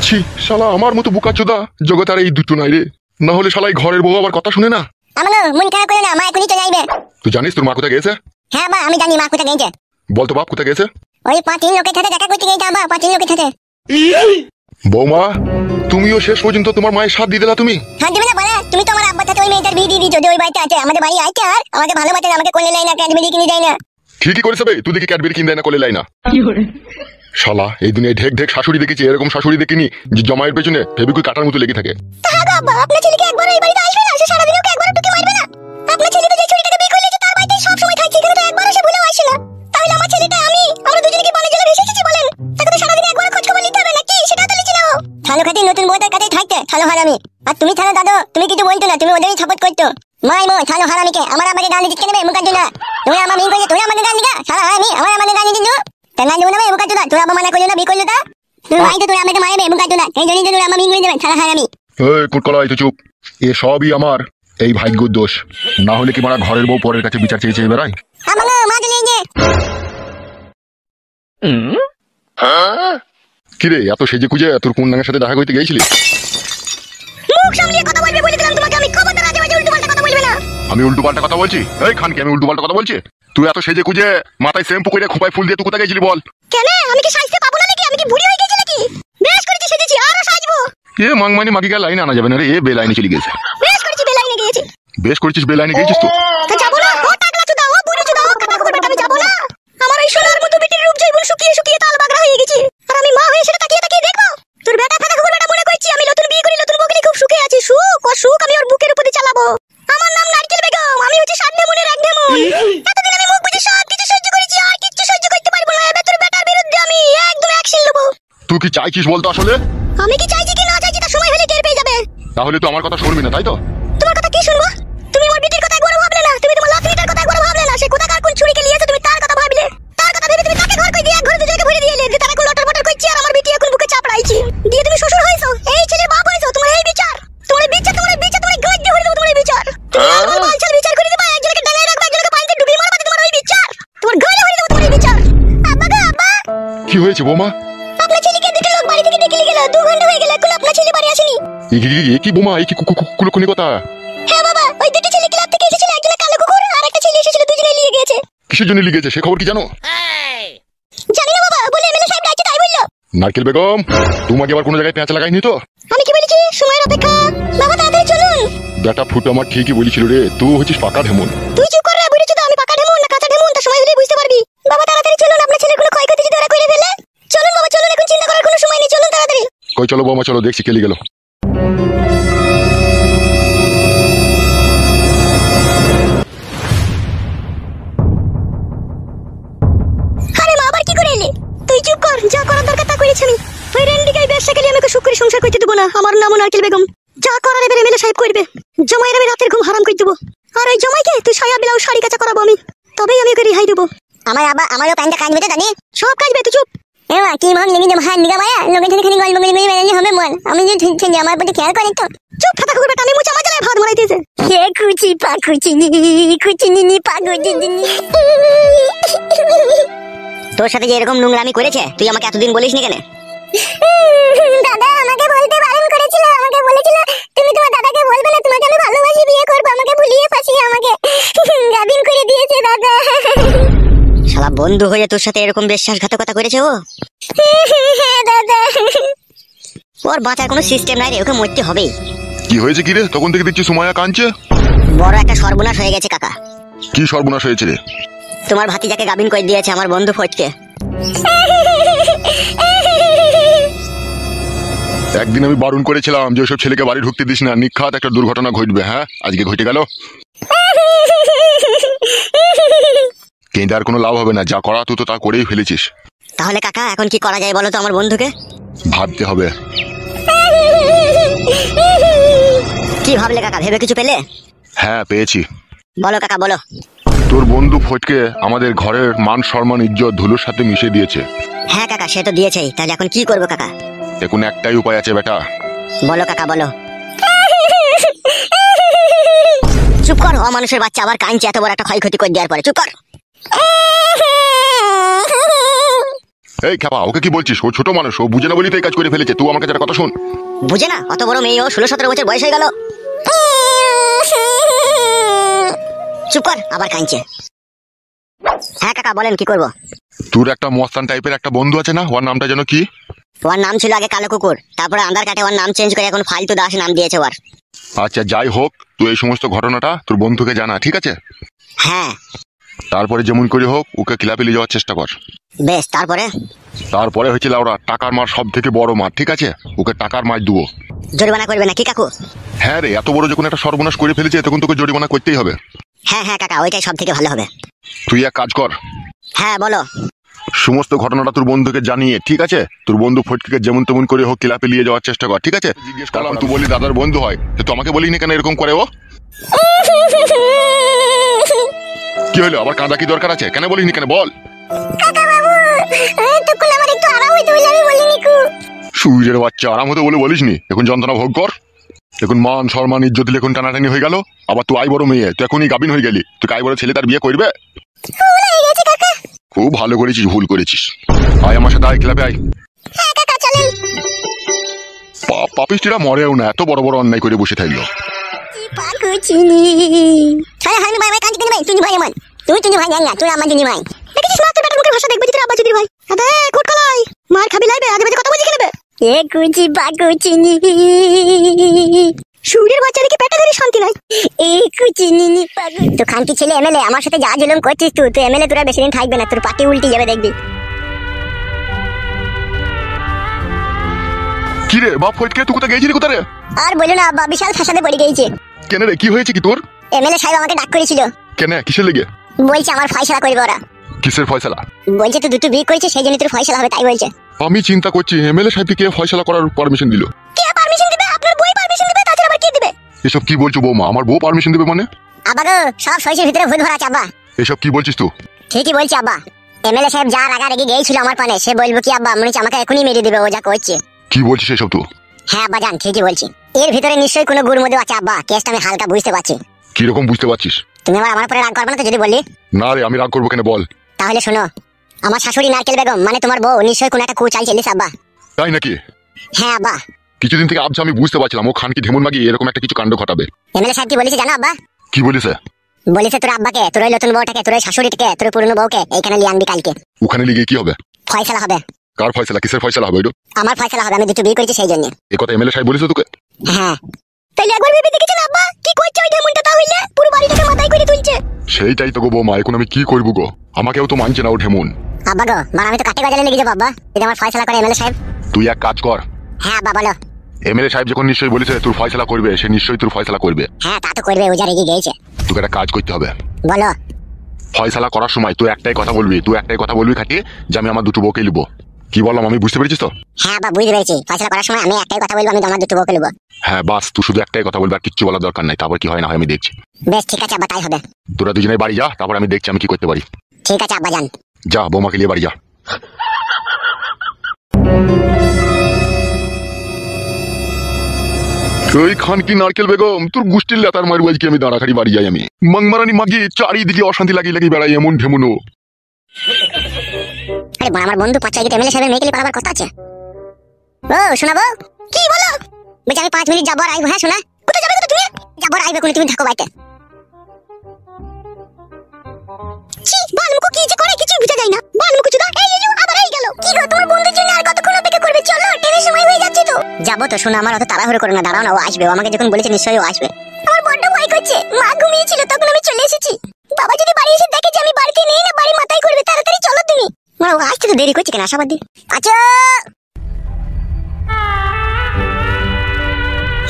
ছি শালা আমার মতো বোকাচোদা জগৎ আর এই দুটো নাই রে। না হলে শালাই ঘরের বউ আবার কথা শুনে না। আমাকে মন খারাপ করে না, মা এখনই চলে যাইবে। তুই জানিস তোর মা কোথায় গেছে? হ্যাঁ বা আমি জানি মা কোথায় গেছে। বল তো বাপ কোথায় গেছে? ওই 5-3 লোকের সাথে দেখা করতে গেছে বা 5-3 লোকের সাথে। বৌমা তুমিও শেষ পর্যন্ত তোমার মায়ের সাথ দিয়ে দিলা। তুমি হাত দিবে না বলে, তুমি তো আমার আব্বার সাথে ওই মেয়েটার বিয়ে দিয়ে দিছো যে ওই বাড়িতে আছে, আমাদের বাড়ি আছে আর আমাকে ভালোবাসে, আমাকে কোলে লাই না, ক্যাডবেরি কিনে দেয় না। ঠিকই করেছে বে, তুই দেখি ক্যাডবেরি কিনে দেয় না, কোলে লাই না। শালা এই দুনিয়ায় ঢেক ঢেক শাশুড়ি দেখেছি, এরকম শাশুড়ি দেখিনি যে জমায়ের পেছনে ফেবিকুইক কাটার মতো লেগে থাকে। আপনার ছেলেকে একবার এই বাড়িতে আসবে না, সে সারাদিন ওকে একবার টুকি মারবে না? আপনার ছেলে তো যে ছুরিটাকে বিয়ে করে নিয়েছে তার বাড়িতে সব সময় থাকছে, এখানে তো একবারও সে ভুলেও আসে না। তাহলে আমার ছেলেটা আমরা দুজনে কি বানে জলে ভেসে এসেছি বলেন? তাকে তো সারাদিন একবার খোঁজ খবর নিতে হবে নাকি, সেটা তো লিখে নাও। থালো খাতি নতুন বউটার কাছেই থাকতে থালো হারামি। আর তুমি থালো দাদু, তুমি কিছু বলতো না, তুমি ওদেরই সাপোর্ট করতো। মাই মো থালো হারামিকে আমার আমাকে গান দিতে নেবে মুখার জন্য। তুমি আমার মিন করে তুমি আমাকে গান দিগা শালা হারামি, আমাকে গান দিতে তেনা দেব না মুখার জন্য। তোরা মানা করলো না বিয়ে করলো তা তুই ভাই তো তোরা আমাকে মারবে মুখার জন্য, এই জন্য তোরা আমার মিন করে দেবেন শালা হারামি। এই কুটকলা এই তো চুপ। এ সবই আমার এই ভাগ্যর দোষ, না হলে কি মারা ঘরের বউ পরের কাছে বিচার চেয়ে চেয়ে বেড়ায়। আমাকে মা দিলে যে কিরে এত সেজে খুঁজে তোর কোন নাঙ্গের সাথে দেখা করতে গেছিলি? মুখ সামলিয়ে কথা বলবে বলে দিলাম তোমাকে, আমি খবরদার আজে বাজে উল্টো পাল্টা কথা বলবে না। আমি উল্টো পাল্টা কথা বলছি? এই খানকে আমি উল্টো পাল্টা কথা বলছি? তুই এত সেজে খুঁজে মাথায় শ্যাম্পু করে খোপায় ফুল দিয়ে তুই কোথায় গেছিলি বল? কেন আমি কি সাজতে পাবো না নাকি? আমি কি বুড়ি হয়ে গেছি নাকি? বেশ করেছি সেজেছি, আরো সাজবো। এ মাংমানি মাগি গা লাইনে আনা যাবে না রে, এ বে লাইনে চলে গেছে। বেশ করেছি বেলাইনে গিয়েছি। বেশ করেছিস, বে লাইনে গেছিস তো? তো যাবো না, ও টাকলা চুদা, ও বুড়ি চুদা, ও কথা বলবে, আমি যাবো না। আমার ওই সোনার মতো বেটির রূপ জৈবন শুকিয়ে শুকিয়ে তাল বাগড়া হয়ে গেছে, আর আমি মা হয়ে সেটা তাকিয়ে তাকিয়ে দেখবো? তোর বেটা ফাটা খবর বেটা মনে করছি আমি নতুন বিয়ে করি, নতুন বউকে খুব সুখে আছি। সুখ ও সুখ আমি ওর বুকের উপরে চালাবো। আমার নাম নারকেল বেগম, আমি হচ্ছে সাধনে মনের এক ঢেমন। এতদিন আমি মুখ বুঝে সব কিছু সহ্য করেছি, আর কিচ্ছু সহ্য করতে পারবো না। এবার তোর বেটার বিরুদ্ধে আমি একদম অ্যাকশন নেবো। তুই কি চাইছিস বলতো আসলে? আমি কি চাইছি কি না চাইছি তা সময় হলে টের পেয়ে যাবে। তাহলে তো আমার কথা শুনবি না তাই তো? তোমার কথা কি শুনবো? তুমি আমার বিটির কথা একবারও ভাবলে না, তুমি তোমার লাতিটার কথা একবারও ভাবলে না। সে কোথাকার কোন ছুরিকে নিয়েছে তুমি তার কথা ভাবলে। তার কথা ভেবে তুমি তাকে ঘর কই দিয়ে এক ঘরে দুজনকে ভরে দিয়েলে যে তারা কোন লটর পটর কইছি, আর আমার বিটি এখন বুকে চাপড়াইছি দিয়ে তুমি শ্বশুর হইছো, এই ছেলের বাপ হইছো। তোমার এই বিচার, তোমার এই বিচার, তোমার এই বিচার, তোমার গায়ে দিয়ে হয়ে দেব। তোমার এই বিচার তুমি আমার বালছাল বিচার করে দিবা, একজনকে ডাঙায় রাখবা, একজনকে পানিতে ডুবিয়ে মারবা। তোমার ওই বিচার তোমার গায়ে হয়ে দেব। তোমার এই বিচার। আব্বা গো আব্বা, কি হয়েছে বৌমা? আপনার ছেলেকে দুটো লোক বাড়ি থেকে ডেকে নিয়ে গেল, 2 ঘন্টা হয়ে গেল, এখন আপনার ছেলে বাড়ি আসেনি। কি বৌমা, এই কি কুলকুনি কথা? হ্যাঁ বাবা, ওই দুটো ছেলে ক্লাব থেকে এসেছিল, একটা কালো কুকুর আর একটা ছেলে এসেছিল, দুজনে নিয়ে গিয়েছে। কিসের জন্য লিগেছে সে খবর কি জানো? জানি না বাবা, বলে এমএলএ সাহেব ডাকছে তাই বললো। নারকেল বেগম তোমাকে আবার কোনো জায়গায় পেঁচা লাগাইনি তো? আমি কি বলেছি সময়ের অপেক্ষা। বাবা তাড়াতাড়ি চলুন। বেটা ফুটো আমার ঠিকই বলেছিল রে, তুই হচ্ছিস পাকা ঢেমন। তুই চুপ কর রে বুড়ি চোদা, আমি পাকা ঢেমন না কাঁচা ঢেমন তা সময় হলেই বুঝতে পারবি। বাবা তাড়াতাড়ি চলুন, আপনার ছেলের কোনো ক্ষয়ক্ষতি যদি ওরা করে ফেলে। চলুন বাবা চলুন, এখন চিন্তা করার কোনো সময় নেই, চলুন তাড়াতাড়ি। কই চলো বৌমা চলো, দেখছি কেলি গেল। আরে মা আবার কি করে এলি? তুই চুপ কর, যা করার দরকার তা করেছি আমি। ওই রেন্ডিকাই ব্যবসা খেলে আমাকে সুখ করে সংসার করতে দেবো না। আমার নাম নারকেল বেগম, যা করার এবার এমএলএ সাহেব করবে। জমাইয়ের আমি রাতের ঘুম হারাম করে দেবো, আর ওই জমাইকে তুই সায়া ব্লাউজ শাড়ি কাঁচা করাবো আমি, তবেই আমি ওকে রেহাই দেবো। আমারও প্যান্টটা কাটবে তো জানি, সব কাটবে, তুই চুপ। এমা কি মন লেগে যাবে, হাত নিগা মায়া লোকের জন্য খালি গল্প করে মেরে হবে মন। আমি যে ঠিক ঠিক আমার প্রতি খেয়াল করে তো। চুপ ফাটা কুকুর বেটা, আমি মুচা মাজালে ভাত মারাইতেছে। কে কুচি পা কুচি নি পা কুচি নি। তোর সাথে যে এরকম নোংরামি করেছে তুই আমাকে এতদিন বলিসনি কেন? দাদা আমাকে বলতে বারণ করেছিল, আমাকে বলেছিল তুমি তোমার দাদাকে বলবে না, তোমাকে আমি ভালোবাসি বিয়ে করব। আমাকে ভুলিয়ে ফাঁসিয়ে আমাকে গাবিন করে দিয়েছে দাদা। শালা বন্ধু হয়ে তোর সাথে এরকম বিশ্বাসঘাতকতা করেছে ও? হ্যাঁ দাদা। ওর বাঁচার কোনো সিস্টেম নাই রে, ওকে মরতে হবেই। কি হয়েছে কি রে? তখন থেকে দেখছি সুমাইয়া কাঁদছে। বড় একটা সর্বনাশ হয়ে গেছে কাকা। কি সর্বনাশ হয়েছে রে? তোমার ভাতিজাকে গাবিন করে দিয়েছে আমার বন্ধু ফটকে। একদিন আমি বারণ করেছিলাম যে ওসব ছেলেকে বাড়ি ঢুকতে দিস না, নিখাত একটা দুর্ঘটনা ঘটবে। হ্যাঁ আজকে ঘটে গেল। কিন্তু আর কোনো লাভ হবে না, যা করা তুই তো তা করেই ফেলেছিস। তাহলে কাকা এখন কি করা যায় বলো তো আমার বন্ধুকে? ভাবতে হবে। কি ভাবলে কাকা, ভেবে কিছু পেলে? হ্যাঁ পেয়েছি। বলো কাকা বলো। তোর বন্ধু ফটকে আমাদের ঘরের মান সম্মান ইজ্জত ধুলোর সাথে মিশে দিয়েছে। হ্যাঁ কাকা সে তো দিয়েছেই, তাহলে এখন কি করবো কাকা? এখন একটাই উপায় আছে বেটা। বলো কাকা বলো। চুপ কর, অমানুষের বাচ্চা আবার কাঁদছে এত বড় একটা ক্ষয়ক্ষতি করে দেওয়ার পরে। চুপ কর। এই খ্যাপা, ওকে কি বলছিস? ও ছোট মানুষ, ও বুঝে না বলি তো এই কাজ করে ফেলেছে। তুই আমাকে একটা কথা শোন। বুঝে না? অত বড় মেয়ে, ও 16-17 বছর বয়স হয়ে গেল। চুপ কর, আবার কাঁদছে। হ্যাঁ কাকা বলেন, কি করব? তোর একটা মস্তান টাইপের একটা বন্ধু আছে না, ওর নামটা যেন কি? ওর নাম ছিল আগে কালো কুকুর, তারপরে আধার কার্ডে ওর নাম চেঞ্জ করে এখন ফালতু দাস নাম দিয়েছে ওর। আচ্ছা যাই হোক, তুই এই সমস্ত ঘটনাটা তোর বন্ধুকে জানা, ঠিক আছে? হ্যাঁ তারপরে যেমন করে হোক ওকে ক্লাবে নিয়ে যাওয়ার চেষ্টা কর। বেশ। তারপরে হয়েছিল ওরা টাকার মার সব থেকে বড় মার, ঠিক আছে? ওকে টাকার মার দেবো। জরিমানা করবে নাকি কাকু? হ্যাঁ রে, এত বড় যখন একটা সর্বনাশ করে ফেলেছে তখন তোকে জরিমানা করতেই হবে। হ্যাঁ হ্যাঁ কাকা, ওইটাই সব থেকে ভালো হবে। তুই এক কাজ কর, হ্যাঁ বলো। সমস্ত ঘটনাটা তোর বন্ধুকে জানিয়ে, ঠিক আছে? তোর বন্ধু ফটকে যেমন তেমন করে হোক ক্লাবে নিয়ে যাওয়ার চেষ্টা কর, ঠিক আছে? জিজ্ঞেস করলাম, তুই বলি দাদার বন্ধু হয়, তো আমাকে বলিনি কেন এরকম করে ও? কি হলো আবার, কাঁদা কি দরকার আছে? কেন বলিনি কেন বল? কাকা বাবু, তখন আমার একটু আরাম হইতো বলে আমি বলিনি কু। সুইরের বাচ্চা, আরাম হতে বলে বলিসনি? এখন যন্ত্রণা ভোগ কর। এখন মান সম্মান ইজ্জত দিলে এখন টানাটানি হয়ে গেল। আবার তুই আই বড় মেয়ে, তুই এখনই গাবিন হয়ে গেলি। তুই আই বড় ছেলে তার বিয়ে করবে? ভুল হয়ে গেছে কাকা। খুব ভালো করেছিস, ভুল করেছিস। আয় আমার সাথে, আয় ক্লাবে আয়। হ্যাঁ কাকা চলেন। পাপিষ্টিরা মরেও না, এত বড় বড় অন্যায় করে বসে থাকলো। পাকুচিনি। হ্যাঁ হ্যাঁ, ভাই ভাই কাঁদছি কেন ভাই? তুই ভাই আমার, তুই ভাই জান না, তুই আমার জিনি ভাই। দেখেছিস মা, তোর বেটার মুখের ভাষা দেখবে তোর আব্বা চুদির ভাই। আবে কুটকলাই, মার খাবি লাইবে, আজে বাজে কথা বলছিস কেন বে? এ কুচি পাকুচিনি। সুরের বাচ্চাদের কি পেটে ধরে শান্তি নাই? এই কুচিনি পাগু। তো খানকি ছেলে এমএলএ, আমার সাথে যা জুলুম করছিস তুই, তো এমএলএ তোরা বেশি দিন থাকবে না, তোর পার্টি উল্টে যাবে দেখবি। কি রে বাপ ফটকে, তুই কোথায় গেছিলি? কোথায় রে? আর বলো না আব্বা, বিশাল ফাঁসাতে পড়ে গেছে। কেন রে, কি হয়েছে কি তোর? এমএলএ সাহেব আমাকে ডাক করেছিল। কেন, কিসের লেগে? বলছে আমার ফয়সালা করবে ওরা। কিসের ফয়সালা? বলছে তুই দুটো বিয়ে করেছিস, সেই জন্য তোর ফয়সালা হবে, তাই বলছে। আমি চিন্তা করছি এমএলএ সাহেবকে কে ফয়সালা করার পারমিশন দিল? কে পারমিশন দিবে? আপনার বই পারমিশন দিবে, তাছাড়া আবার কে দিবে? এসব কি বলছো বৌমা? আমার বউ পারমিশন দেবে মানে? আব্বা গো, সব সইসের ভিতরে ভূত ভরা আছে আব্বা। এসব কি বলছিস তুই? ঠিকই বলছি আব্বা। এমএলএ সাহেব যা রাগারাগি গিয়েছিল আমার পানে, সে বলবো কি আব্বা, মনে হচ্ছে আমাকে এখনই মেরে দিবে ও যা করছে। কি বলছিস এসব তুই? হ্যাঁ আব্বা জান, ঠিকই বলছি। এর ভিতরে নিশ্চয়ই কোনো গুড় মধু আছে আব্বা, কেসটা আমি হালকা বুঝতে পারছি। কিরকম বুঝতে পারছিস? তুমি আমার উপরে রাগ করবে না তো যদি বলি? না রে, আমি রাগ করবো কেন বল? তাহলে শোনো, আমার শাশুড়ি নারকেল বেগম মানে তোমার বউ নিশ্চয়ই কোনো একটা চাল চেলিস আব্বা। তাই নাকি? হ্যাঁ আব্বা। কিছুদিন থেকে আবছা আমি বুঝতে পারছিলাম ও খানকি ঢেমন মাগি এরকম একটা কিছু কাণ্ড ঘটাবে। এমএলএ সাহেব কি বলেছে জানো আব্বা? কি বলেছে? বলেছে তোর আব্বাকে, তোর ওই নতুন বউটাকে, তোর ওই শাশুড়িটাকে, তোর পুরনো বউকে এইখানে নিয়ে আনবি কালকে। ওখানে লিগে কি হবে? ফয়সালা হবে। কার ফয়সালা? কিসের ফয়সালা হবে? আমার ফয়সালা হবে, আমি দুটো বিয়ে করেছি সেই জন্য। এ কথা এমএলএ সাহেব বলেছে তোকে? হ্যাঁ। তাহলে একবার ভেবে দেখেছেন আব্বা কি করছে ওই ঢেমনটা? তাহলে পুরো বাড়িটাকে মাথায় করে তুলছে। সেইটাই তো গো বৌমা, এখন আমি কি করবো গো? আমাকেও তো মানছে না ও ঢেমন। আব্বা গো, আমি তো কাটে গজালে লেগে যাবো আব্বা যদি আমার ফয়সালা করে এমএলএ সাহেব। তুই এক কাজ কর। হ্যাঁ আব্বা বলো। এমএলএ সাহেব যখন নিশ্চয়ই বলেছে তোর ফয়সালা করবে, সে নিশ্চয়ই তোর ফয়সালা করবে। হ্যাঁ তা তো করবে, ও যা রেগে গেছে। তোকে একটা কাজ করতে হবে। বলো। ফয়সালা করার সময় তুই একটাই কথা বলবি খাটিয়ে যে আমি আমার দুটো বউকে নিবো। কি বললাম আমি, বুঝতে পেরেছিস তো? হ্যাঁ আব্বা বুঝতে পেরেছি, ফয়সালা করার সময় আমি একটাই কথা বলবো, আমি আমার দুটো বউকে নেবো। হ্যাঁ বাস, তুই শুধু একটাই কথা বলবি, আর কিচ্ছু বলার দরকার নাই। তারপর কি হয় না হয় আমি দেখছি। বেশ ঠিক আছে আব্বা, তাই হবে। তোরা দুজনে বাড়ি যা, তারপর আমি দেখছি আমি কি করতে পারি। ঠিক আছে আব্বা যান। যা, বৌমাকে নিয়ে বাড়ি যা। ওই খানকি নারকেল বেগম, তোর গুষ্টির লেতার মারবো আজকে আমি। দাঁড়াখাড়ি বাড়ি যাই আমি। মাংমারানি মাগি চারিদিকে অশান্তি লাগিয়ে বেড়াই এমন ঢেমুনো। আরে আমার বন্ধু পাঁচ চাইকে এমএলএ সাহেবের মেয়েকে নিয়ে পালাবার কথা আছে। ও শোনাবো? কি বলো? বলছি আমি 5 মিনিট যাবো আর আইবো। হ্যাঁ শোনা, কোথায় যাবে তুমি? যাবো আর আইবো, তুমি থাকো বাড়িতে। বালমুকু কি যে করে কিছু বুঝা যায় না। বালমুকু চুদা এই আবার এই গেল। কি গো, তোমার বন্ধুর জন্য আর কতক্ষণ অপেক্ষা করবে? চলো, ট্রেনের সময় হয়ে যাচ্ছে তো। যাবো তো, শোনা আমার অত তাড়াহুড়ো করো না, দাঁড়াও না, ও আসবে। ও আমাকে যখন বলেছে নিশ্চয়ই ও আসবে। আমার বড্ড ভয় করছে, মা ঘুমিয়েছিল তখন আমি চলে এসেছি। বাবা যদি বাড়ি এসে দেখে যে আমি বাড়িতে নেই না, বাড়ি মাথায় করবে। তাড়াতাড়ি চলো তুমি। মা ও আসতে তো দেরি করছে কেন? আশাবাদী আচ্ছা।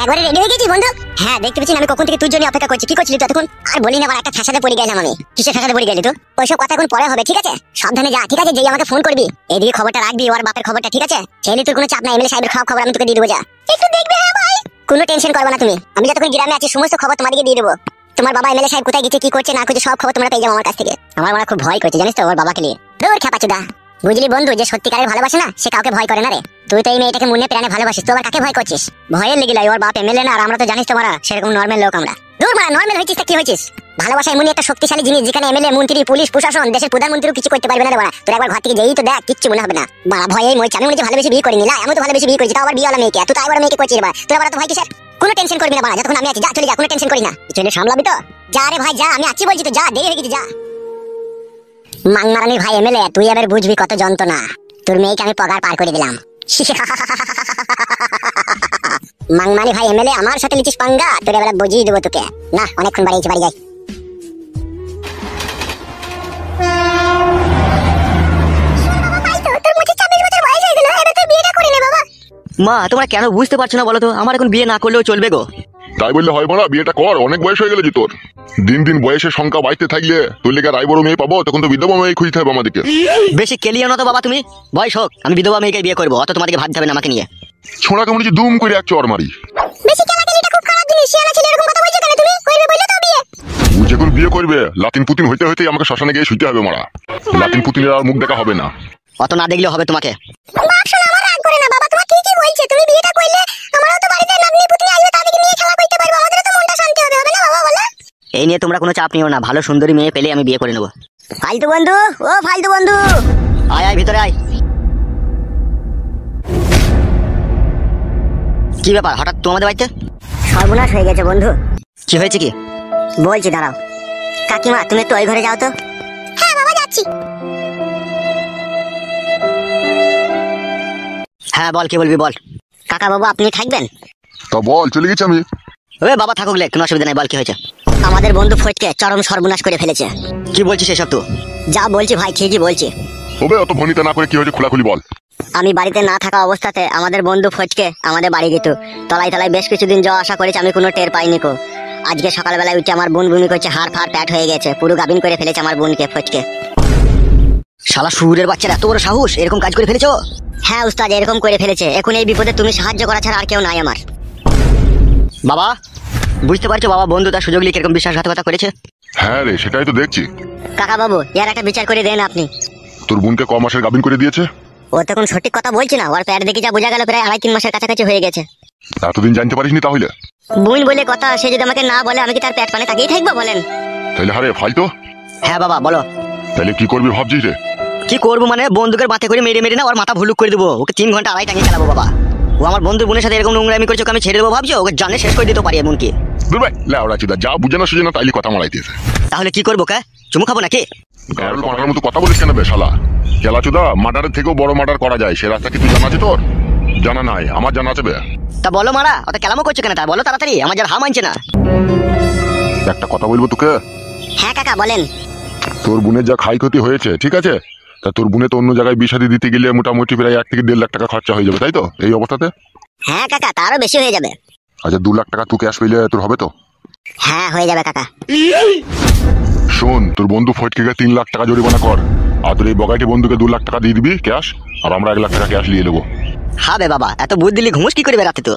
একবারে রেডি হয়ে গেছি বন্ধু? হ্যাঁ দেখতে পেয়েছি, আমি কখন থেকে তুই জন্য অপেক্ষা করছি। কি করছিলি তুই এতক্ষণ? আর বলি না, আবার একটা ফ্যাসাদে পড়ে গেলাম আমি। কিসের ফ্যাসাদে পড়ে গেলি তুই? ওইসব কথা এখন পরে হবে, ঠিক আছে? সাবধানে যা, ঠিক আছে? যেই আমাকে ফোন করবি এইদিকে খবরটা রাখবি, ওর বাপের খবরটা, ঠিক আছে? ছেলে তোর কোনো চাপ নাই, এমএলএ সাহেবের খবর আমি তোকে দিয়ে দেবো। যা একটু দেখবে। হ্যাঁ ভাই, কোনো টেনশন করবে না তুমি। আমি যতক্ষণ গ্রামে আছি সমস্ত খবর তোমাদেরকে দিয়ে দেবো। তোমার বাবা এমএলএ সাহেব কোথায় গেছে, কি করছে না করছে, সব খবর তোমরা পেয়ে যাবো আমার কাছ থেকে। আমার মনে খুব ভয় করছে জানিস তো ওর বাবাকে নিয়ে। দূর খেপাচুদা, বুঝলি বন্ধু, যে সত্যিকারের ভালোবাসে না সে কাউকে ভয় করে না রে। তুই তো এই মেয়েটাকে মনে প্রাণে ভালোবাসিস, তো আবার কাকে ভয় করছিস? ভয়ের লেগে লাই, ওর বাপ এমএলএ না, আর আমরা তো জানিস তোমরা সেরকম নর্মাল লোক আমরা। দূর মারা, নরমাল হয়েছিস তা কি হয়েছিস? ভালোবাসা এমনই একটা শক্তিশালী জিনিস যেখানে এমএলএ, মন্ত্রী, পুলিশ প্রশাসন, দেশের প্রধানমন্ত্রীও কিছু করতে পারবে না রে বাড়া। তোর একবার ঘর থেকে যেই তো দেখ, কিচ্ছু মনে হবে না বাড়া। ভয়ে মই আমি মনে হচ্ছে ভালোবেসে বিয়ে করিনি, না আমি তো ভালোবেসে বিয়ে করেছি, তাও আবার বিয়েওয়ালা মেয়েকে। তুই তাই বড় মেয়েকে করছিস বাড়া, তোর আবার তো ভয় কিসের? কোনো টেনশন করবি না বাড়া, যতক্ষণ আমি আছি। যা চলে যা, কোনো টেনশন করি না। চলে সামলাবি তো? যা রে ভাই যা, আমি আছি বলছি তো, যা, দেরি হয়ে গেছে, যা। মাংমারানির ভাই এমএলএ, তুই এবার বুঝবি কত যন্ত্রণা। তোর মেয়েকে আমি পগার পার করে দিলাম। মাংমানি ভাই এমএলএ, আমার সাথে লিচিস পাঙ্গা, তোর এবার বুঝিয়ে দেবো তোকে। না অনেকক্ষণ বাড়িয়েছি, বাড়ি যাই। মা তোমরা কেন বুঝতে পারছো না বলো তো? আমার এখন বিয়ে না করলেও চলবে গো। তাই বললে হয় বড়া, বিয়েটা কর, অনেক বয়স হয়ে গেল যে তোর। দিন দিন বয়সের সংখ্যা বাড়তে থাকলে তোর লেগে রায় বড় মেয়ে পাবো, তখন তো বিধবা মেয়ে খুঁজতে হবে আমাদেরকে। বেশি কেলিও না তো বাবা তুমি। বয়স হোক, আমি বিধবা মেয়েকে বিয়ে করবো, অত তোমাদেরকে ভাবতে হবে না আমাকে নিয়ে। ছোড়া কেমন দুম করে এক চর মারি। বেশি কেলাকেলিটা খুব খারাপ জিনিস। শিয়ানা ছেলে এরকম কথা বলছে কেন তুমি? করবে বললে তো বিয়ে। ও যখন বিয়ে করবে, লাতিন পুতিন হইতে হইতে আমাকে শ্মশানে গিয়ে শুইতে হবে মারা। লাতিন পুতিনের আর মুখ দেখা হবে না। অত না দেখলেও হবে তোমাকে। বাপ শোনা, আমার রাগ করে না বাবা, তোমার ঠিকই বলছে। তুমি বিয়েটা করলে আমারও তো বাড়িতে নাতনি পুতনি আসবে, তাদেরকে নিয়ে খেলা করতে পারবো, আমাদেরও তো মনটা শান্তি হবে, হবে না বাবা বলে? এই নিয়ে তোমরা কোনো চাপ নিও না, ভালো সুন্দরী মেয়ে পেলে আমি বিয়ে করে নেবো। ফালতু বন্ধু, ও ফালতু বন্ধু, আয় আয় ভিতরে আয়। কি ব্যাপার হঠাৎ তোমাদের বাড়িতে? সর্বনাশ হয়ে গেছে বন্ধু। কি হয়েছে কি? বলছি দাঁড়াও। কাকিমা তুমি একটু ওই ঘরে যাও তো। হ্যাঁ বাবা যাচ্ছি। হ্যাঁ বল, কি বলবি বল। কাকা বাবু আপনি থাকবেন? তা বল, চলে গেছি আমি। ওই বাবা থাকুক লে, কোনো অসুবিধা নাই, বল কি হয়েছে। আমাদের বন্ধু ফটকে চরম সর্বনাশ করে ফেলেছে। কি বলছিস এসব তো? যা বলছি ভাই ঠিকই বলছি। ওবে অত ভনিতা না করে কি হয়েছে খোলাখুলি বল। আমি বাড়িতে না থাকা অবস্থাতে আমাদের বন্ধু ফটকে আমাদের বাড়ি দিত। তলায় তলায় বেশ কিছুদিন যাওয়া আসা করেছে, আমি কোনো টের পাইনি কো। আজকে সকালবেলায় উঠে আমার বোন বমি করছে, হাড় ফাড় প্যাট হয়ে গেছে, পুরো গাবিন করে ফেলেছে আমার বোনকে ফটকে। শালা শুয়োরের বাচ্চারা, এত বড় সাহস, এরকম কাজ করে ফেলেছো? হ্যাঁ উস্তাদ, এরকম করে ফেলেছে। এখন এই বিপদে তুমি সাহায্য করা ছাড়া আর কেউ নাই আমার। বাবা বুঝতে পারছো বাবা, বন্ধু তার সুযোগ নিয়ে কিরকম বিশ্বাসঘাতকতা করেছে? হ্যাঁ রে, সেটাই তো দেখছি। কাকা বাবু এর একটা বিচার করে দেন আপনি। তোর বোনকে ক মাসের গাবিন করে দিয়েছে? ও তখন সঠিক কথা বলছি না, ওর প্যাট দেখে যা বোঝা গেল প্রায় 2.5-3 মাসের কাছাকাছি হয়ে গেছে। এতদিন জানতে পারিসনি তাহলে? বোন বলে কথা, সে যদি আমাকে না বলে আমি কি তার প্যাট পানে তাকিয়ে থাকবো বলেন? তাইলে হারে ফালতো। হ্যাঁ বাবা বলো। তাইলে কি করবি ভাবছিস রে? কি করবো মানে, বন্দুকের বাতে করে মেরে মেরে না ওর মাথা ভুলুক করে দেবো, ওকে 3 ঘন্টা আড়াই টাঙিয়ে খেলাবো বাবা। ও আমার বন্ধু বোনের সাথে এরকম নোংরামি করছে, ওকে আমি ছেড়ে দেবো ভাবছো? ওকে জানে শেষ করে দিতে পারি এমনকি। দূর ভাই, লেওড়া চিদা, যা বুঝে না সুঝে না তাইলে কথা মারাইতেছে। তাহলে কি করবো কে? চুমু খাবো নাকি? গাড়ল মারার মতো কথা বলিস কেন বে শালা? কেলাচুদা, মার্ডারের থেকেও বড় মার্ডার করা যায়, সে রাস্তা কি তুই জানা আছে তোর? জানা নাই? আমার জানা আছে বে। তা বলো মারা, অত কেলামো করছো কেন? তা বলো তাড়াতাড়ি, আমার যার হা মানছে না। একটা কথা বলবো তোকে। হ্যাঁ কাকা বলেন। তোর বোনের যা ক্ষয় ক্ষতি হয়েছে, ঠিক আছে, তা তোর বোনে তো অন্য জায়গায় বিষাদি দিতে গেলে মোটামুটি প্রায় 1 থেকে 1.5 লাখ টাকা খরচা হয়ে যাবে, তাই তো এই অবস্থাতে? হ্যাঁ কাকা, তারও বেশি হয়ে যাবে। আচ্ছা 2 লাখ টাকা তুই ক্যাশ পেলে তোর হবে তো? হ্যাঁ হয়ে যাবে কাকা। শোন, তোর বন্ধু ফটকে 3 লাখ টাকা জরিমানা কর, আর তোর এই বগাইটি বন্ধুকে 2 লাখ টাকা দিয়ে দিবি ক্যাশ, আর আমরা 1 লাখ টাকা ক্যাশ নিয়ে নেবো। হবে বাবা, এত বুদ্ধি দিলি ঘুমুস কি করবে রাতে তো?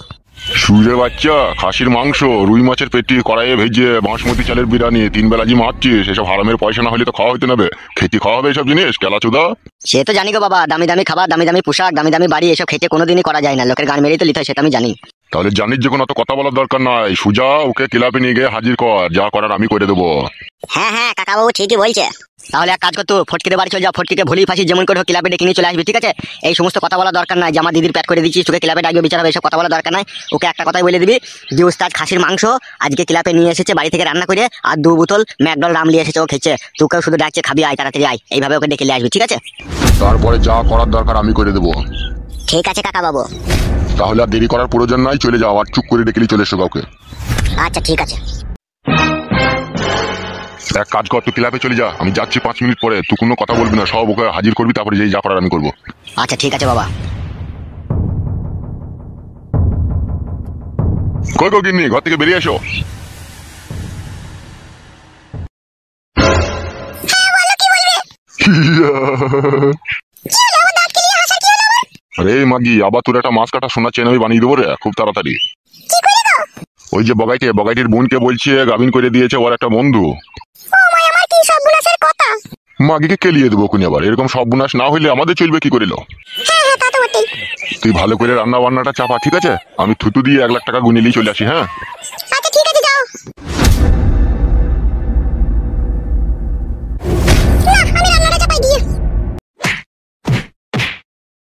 সুরে বাচ্চা, খাসির মাংস, রুই মাছের পেটি, কড়াইয়ে ভেজে, বাসমতি চালের বিরিয়ানি, 3 বেলা জি মারছিস, এসব হারামের পয়সা না হলে তো খাওয়া হইতে নেবে। খেতে খাওয়া হবে এসব জিনিস কেলাচুদা? সে তো জানি গো বাবা, দামি দামি খাবার, দামি দামি পোশাক, দামি দামি বাড়ি, এসব খেতে কোনোদিনই করা যায় না, লোকের গান মেরেই তো লিতে হয়, সেটা আমি জানি। তাহলে জানিস যে কোনো অত কথা বলার দরকার নাই, সুজা ওকে ক্লাবে নিয়ে গিয়ে হাজির কর, যা করার আমি করে দেবো। হ্যাঁ হ্যাঁ কাকা বাবু ঠিকই বলছে। তাহলে এক কাজ করতো, ফটকিতে বাড়ি চলে যা, ফটকিকে ভুলি ফাঁসি যেমন করে ক্লাবে ডেকে নিয়ে চলে আসবি, ঠিক আছে? এই সমস্ত কথা বলা দরকার নাই যে আমার দিদির প্যাট করে দিচ্ছিস, তোকে ক্লাবে ডাকবে বিচার হবে, এসব কথা বলা দরকার নাই। ওকে একটা কথাই বলে দিবি যে উস্তাদ খাসির মাংস আজকে ক্লাবে নিয়ে এসেছে বাড়ি থেকে রান্না করে, আর 2 বোতল ম্যাকডল রাম নিয়ে এসেছে, ও খেয়েছে, তোকেও শুধু ডাকছে খাবি, আয় তাড়াতাড়ি আয়, এইভাবে ওকে ডেকে নিয়ে আসবি, ঠিক আছে? তারপরে যা করার দরকার আমি করে দেবো। ঠিক আছে কাকা বাবু। তাহলে আর দেরি করার প্রয়োজন নাই, চলে যাও, আর চুপ করে ডেকে চলে এসো কাউকে। আচ্ছা ঠিক আছে। এক কাজ কর, তুই ক্লাবে চলে যা, আমি যাচ্ছি 5 মিনিট পরে, তুই কোনো কথা বলবি না, সব ওকে হাজির করবি, তারপরে যেই যা করার আমি করবো। আচ্ছা ঠিক আছে বাবা। কই গো গিন্নি, ঘর থেকে বেরিয়ে এসো। আরে মাগি, আবার তোর একটা মাছ কাটা সোনা চেন আমি বানিয়ে দেবো রে খুব তাড়াতাড়ি। ওই যে বগাইটির বোনকে বলছে গাবিন করে দিয়েছে ওর একটা বন্ধু। আমার কি সর্বনাশের কথা। মাগিকে কেলিয়ে দেবো কোনি, আবার এরকম সর্বনাশ না হইলে আমাদের চলবে কি করিল? হ্যাঁ হ্যাঁ তা তো বটেই। তুই ভালো করে রান্না বান্নাটা চাপা, ঠিক আছে? আমি থুতু দিয়ে 1 লাখ টাকা গুনিলেই চলে আসি। হ্যাঁ আচ্ছা ঠিক আছে যাও।